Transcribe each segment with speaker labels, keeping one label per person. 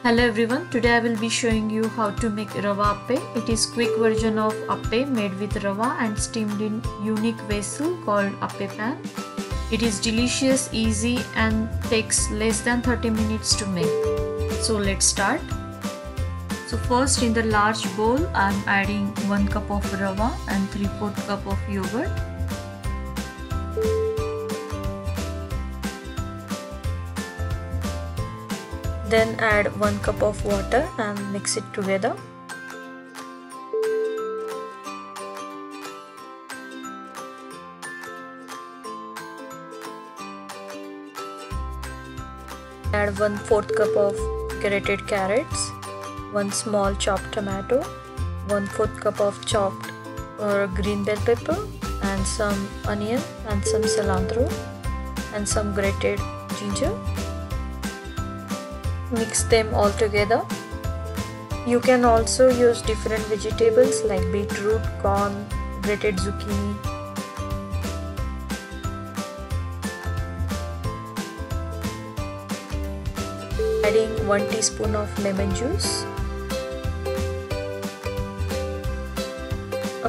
Speaker 1: Hello everyone, today I will be showing you how to make Rava Appe. It is quick version of Appe made with Rava and steamed in unique vessel called Appe pan. It is delicious, easy and takes less than 30 minutes to make. So let's start. So first in the large bowl I am adding 1 cup of Rava and 3/4 cup of yogurt. Then add 1 cup of water and mix it together. Add 1/4 cup of grated carrots, 1 small chopped tomato, 1/4 cup of chopped green bell pepper and some onion and some cilantro and some grated ginger. Mix them all together. You can also use different vegetables like beetroot, corn, grated zucchini. Adding 1 teaspoon of lemon juice,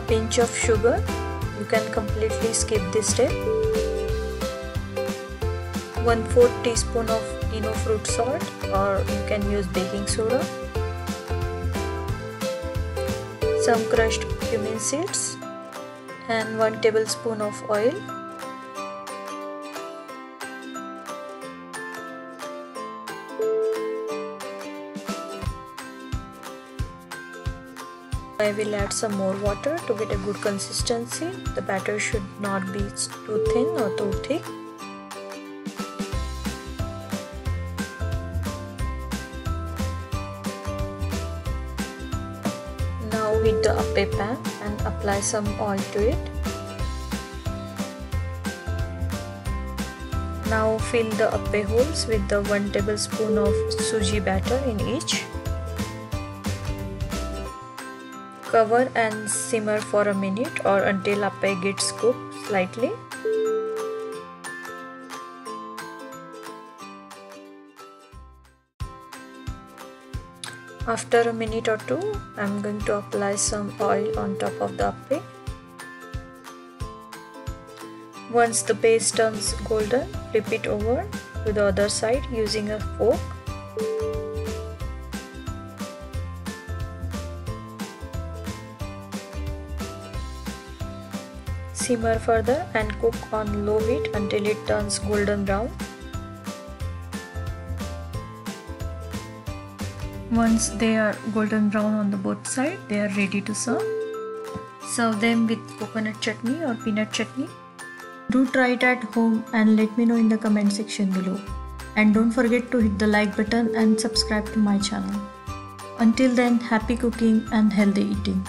Speaker 1: a pinch of sugar. You can completely skip this step. 1/4 teaspoon of fruit salt, or you can use baking soda. Some crushed cumin seeds and 1 tablespoon of oil. I will add some more water to get a good consistency. The batter should not be too thin or too thick. Now heat the Appe pan and apply some oil to it. Now fill the Appe holes with the 1 tablespoon of suji batter in each. Cover and simmer for a minute or until Appe gets cooked slightly. After a minute or two, I am going to apply some oil on top of the Appe. Once the base turns golden, flip it over to the other side using a fork. Simmer further and cook on low heat until it turns golden brown. Once they are golden brown on the both sides, they are ready to serve. Serve them with coconut chutney or peanut chutney. Do try it at home and let me know in the comment section below. And don't forget to hit the like button and subscribe to my channel. Until then, happy cooking and healthy eating.